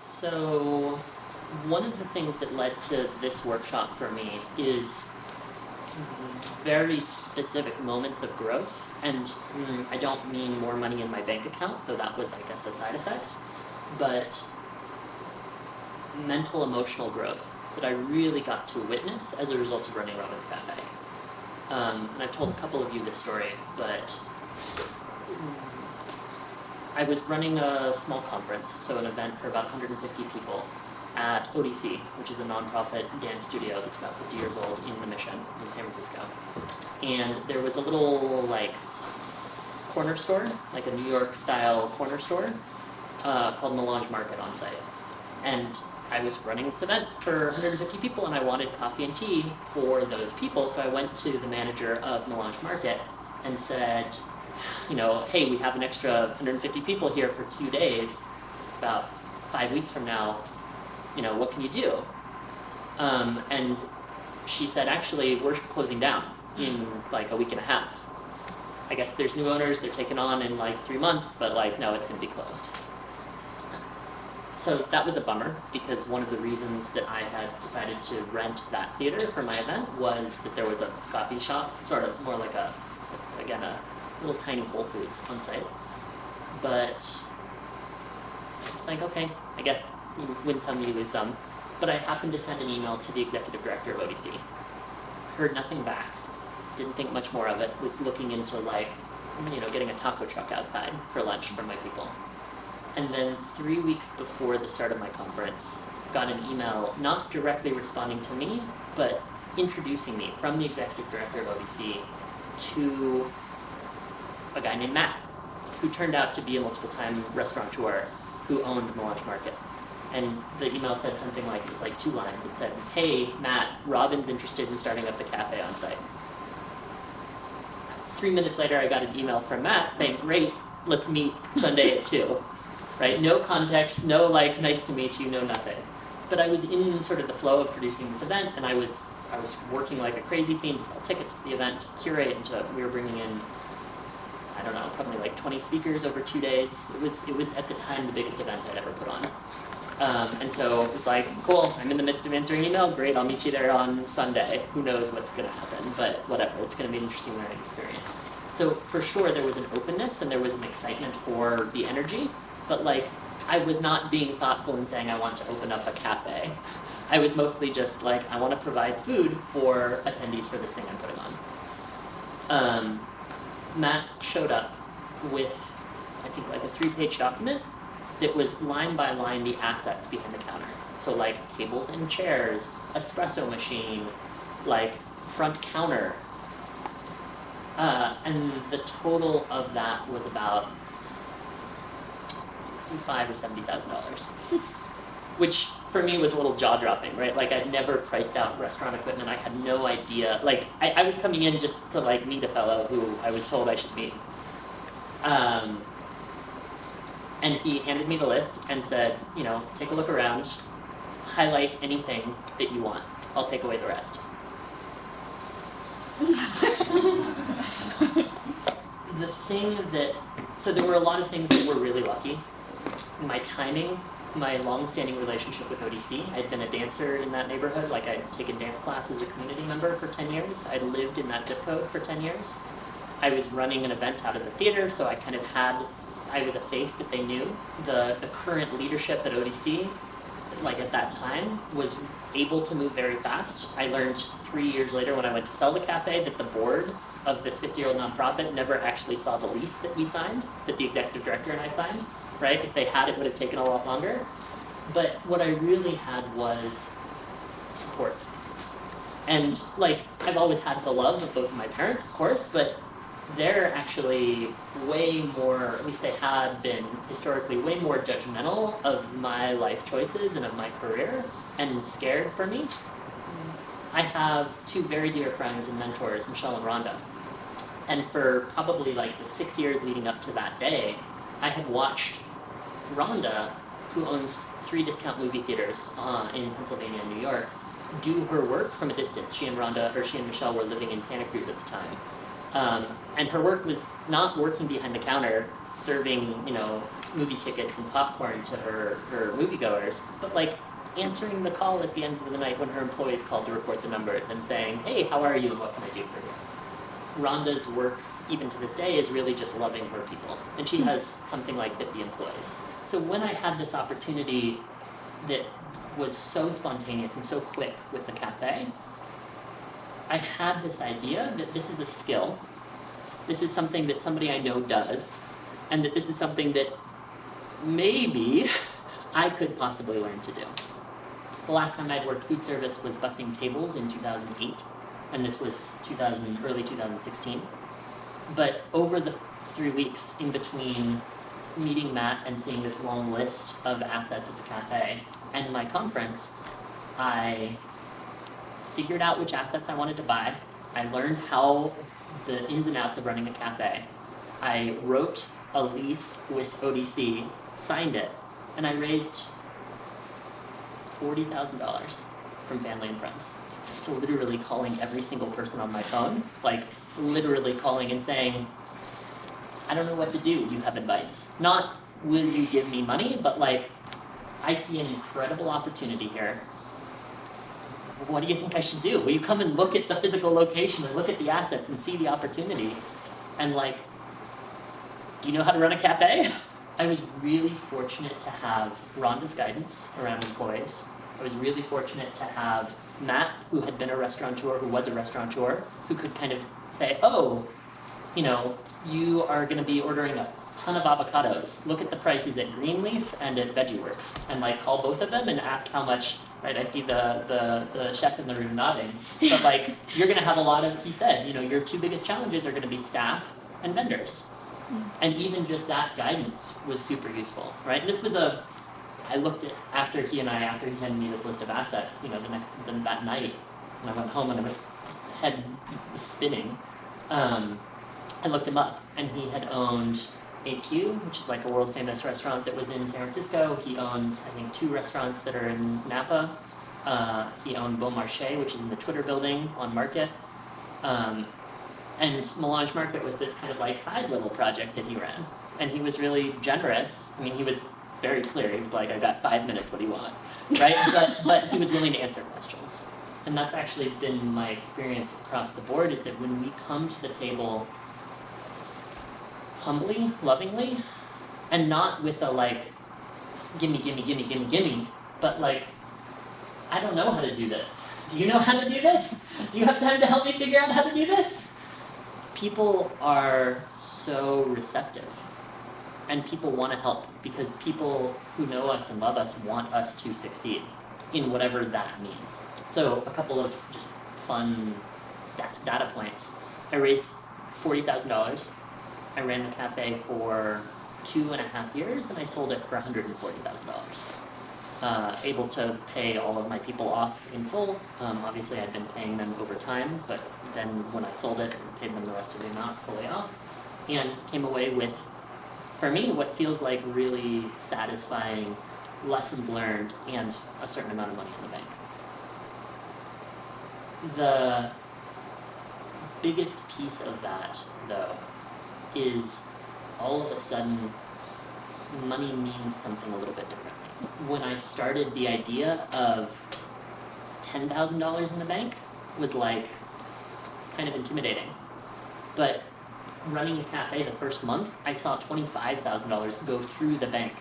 So one of the things that led to this workshop for me is very specific moments of growth, and I don't mean more money in my bank account, though that was, I guess, a side effect, but mental, emotional growth that I really got to witness as a result of running Robin's Cafe. And I've told a couple of you this story, but I was running a small conference, so an event for about 150 people at ODC, which is a nonprofit dance studio that's about 50 years old in the Mission in San Francisco. And there was a little corner store, like a New York style corner store, called Melange Market on site. And I was running this event for 150 people and I wanted coffee and tea for those people, so I went to the manager of Melange Market and said, hey, we have an extra 150 people here for 2 days. It's about 5 weeks from now. What can you do? And she said, actually, we're closing down in a week and a half. I guess there's new owners, they're taking on in 3 months, but no, it's gonna be closed. So that was a bummer, because one of the reasons that I had decided to rent that theater for my event was that there was a coffee shop, sort of more like a little tiny Whole Foods on site. But it's okay, I guess you win some, you lose some. But I happened to send an email to the executive director of ODC. Heard nothing back, didn't think much more of it, was looking into getting a taco truck outside for lunch for my people. And then 3 weeks before the start of my conference, got an email not directly responding to me, but introducing me from the executive director of ODC to a guy named Matt, who turned out to be a multiple-time restaurateur who owned Melange Market. And the email said something like, it was 2 lines. It said, hey, Matt, Robin's interested in starting up the cafe on site. 3 minutes later, I got an email from Matt saying, great, let's meet Sunday at 2. Right? No context, no nice to meet you, no nothing. But I was in sort of the flow of producing this event, and I was working like a crazy fiend to sell tickets to the event, to curate, and we were bringing in, I don't know, probably 20 speakers over 2 days. It was at the time the biggest event I'd ever put on. And so it was cool, I'm in the midst of answering email, great, I'll meet you there on Sunday. Who knows what's gonna happen, but whatever, it's gonna be an interesting learning experience. So for sure there was an openness and there was an excitement for the energy, but I was not being thoughtful in saying I want to open up a cafe. I was mostly just I want to provide food for attendees for this thing I'm putting on. Matt showed up with, I think, a 3-page document that was line by line the assets behind the counter. So tables and chairs, espresso machine, front counter. And the total of that was about $65,000 or $70,000, which for me was a little jaw-dropping, right? I'd never priced out restaurant equipment. I had no idea. I was coming in just to meet a fellow who I was told I should meet. And he handed me the list and said, take a look around, highlight anything that you want. I'll take away the rest. So there were a lot of things that were really lucky. My timing, my long-standing relationship with ODC. I'd been a dancer in that neighborhood. I'd taken dance class as a community member for 10 years. I'd lived in that zip code for 10 years. I was running an event out of the theater, so I was a face that they knew. The current leadership at ODC, at that time, was able to move very fast. I learned 3 years later when I went to sell the cafe that the board of this 50-year-old nonprofit never actually saw the lease that we signed, that the executive director and I signed, right? If they had, it would have taken a lot longer. But what I really had was support. And I've always had the love of both of my parents, of course, but they're actually way more, at least they had been historically way more judgmental of my life choices and of my career and scared for me. I have 2 very dear friends and mentors, Michelle and Rhonda. And for probably the 6 years leading up to that day, I had watched Rhonda, who owns 3 discount movie theaters in Pennsylvania and New York, do her work from a distance. She and Michelle were living in Santa Cruz at the time. And her work was not working behind the counter, serving, movie tickets and popcorn to her moviegoers, but like answering the call at the end of the night when her employees called to report the numbers and saying, hey, how are you and what can I do for you? Rhonda's work, even to this day, is really just loving her people. And she has something like 50 employees. So when I had this opportunity that was so spontaneous and so quick with the cafe, I had this idea that this is a skill, this is something that somebody I know does, and that this is something that maybe I could possibly learn to do. The last time I'd worked food service was bussing tables in 2008, and this was early 2016. But over the 3 weeks in between meeting Matt and seeing this long list of assets at the cafe and my conference, I figured out which assets I wanted to buy. I learned how the ins and outs of running a cafe. I wrote a lease with ODC, signed it, and I raised $40,000 from family and friends. Just literally calling every single person on my phone, like literally calling and saying, I don't know what to do, do you have advice? Not, will you give me money, but like, I see an incredible opportunity here. What do you think I should do? Will you come and look at the physical location and look at the assets and see the opportunity? And like, do you know how to run a cafe? I was really fortunate to have Rhonda's guidance around employees. I was really fortunate to have Matt, who had been a restaurateur, who was a restaurateur, who could kind of say, oh, you are going to be ordering a ton of avocados. Look at the prices at Greenleaf and at VeggieWorks, and like call both of them and ask how much. Right, I see the chef in the room nodding, but like you're going to have a lot of. He said, your two biggest challenges are going to be staff and vendors, and even just that guidance was super useful. Right, and this was I looked at after he handed me this list of assets. That night when I went home and I was head spinning. I looked him up, and he had owned AQ, which is like a world famous restaurant that was in San Francisco. He owns, I think, 2 restaurants that are in Napa. He owned Bon Marché, which is in the Twitter building on Market. And Melange Market was this kind of like side little project that he ran. And he was really generous. I mean, he was very clear. He was like, I got 5 minutes, what do you want? Right? but he was willing to answer questions. And that's actually been my experience across the board, is that when we come to the table humbly, lovingly, and not with a like, gimme, gimme, gimme, gimme, gimme, but like, I don't know how to do this. Do you know how to do this? Do you have time to help me figure out how to do this? People are so receptive, and people want to help because people who know us and love us want us to succeed in whatever that means. So a couple of just fun data points. I raised $40,000. I ran the cafe for 2.5 years, and I sold it for $140,000. Able to pay all of my people off in full. Obviously, I'd been paying them over time, but then when I sold it, I paid them the rest of the amount fully off, and came away with, for me, what feels like really satisfying lessons learned and a certain amount of money in the bank. The biggest piece of that, though, is all of a sudden money means something a little bit differently. When I started, the idea of $10,000 in the bank was like kind of intimidating. But running the cafe the first month, I saw $25,000 go through the bank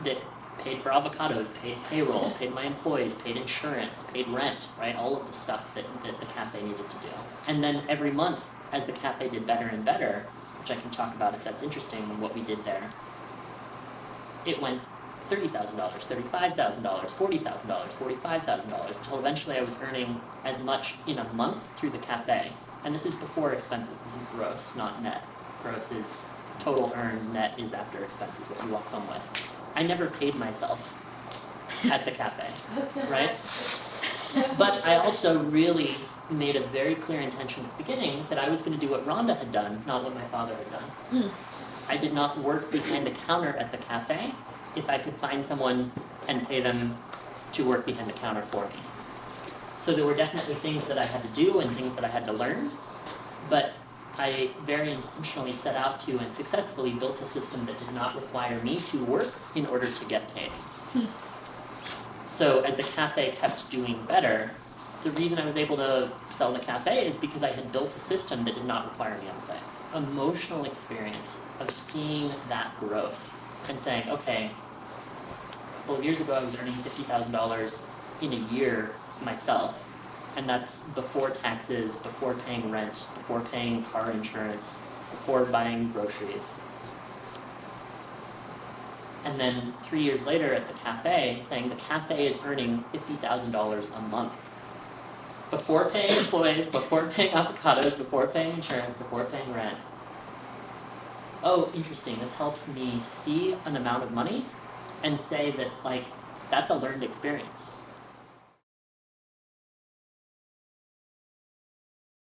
that paid for avocados, paid payroll, paid my employees, paid insurance, paid rent, right? All of the stuff that the cafe needed to do. And then every month, as the cafe did better and better, which I can talk about if that's interesting and what we did there, it went $30,000, $35,000, $40,000, $45,000, until eventually I was earning as much in a month through the cafe. And this is before expenses. This is gross, not net. Gross is total earned, net is after expenses, what you walk home with. I never paid myself at the cafe, right? But I also really made a very clear intention at the beginning that I was going to do what Rhonda had done, not what my father had done. I did not work behind the counter at the cafe if I could find someone and pay them to work behind the counter for me. So there were definitely things that I had to do and things that I had to learn, but I very intentionally set out to and successfully built a system that did not require me to work in order to get paid. So as the cafe kept doing better, the reason I was able to sell the cafe is because I had built a system that did not require me on site. Emotional experience of seeing that growth and saying, okay, a couple of years ago I was earning $50,000 in a year myself, and that's before taxes, before paying rent, before paying car insurance, before buying groceries. And then 3 years later at the cafe, saying the cafe is earning $50,000 a month. Before paying employees, before paying avocados, before paying insurance, before paying rent. Oh, interesting, this helps me see an amount of money and say that, like, that's a learned experience.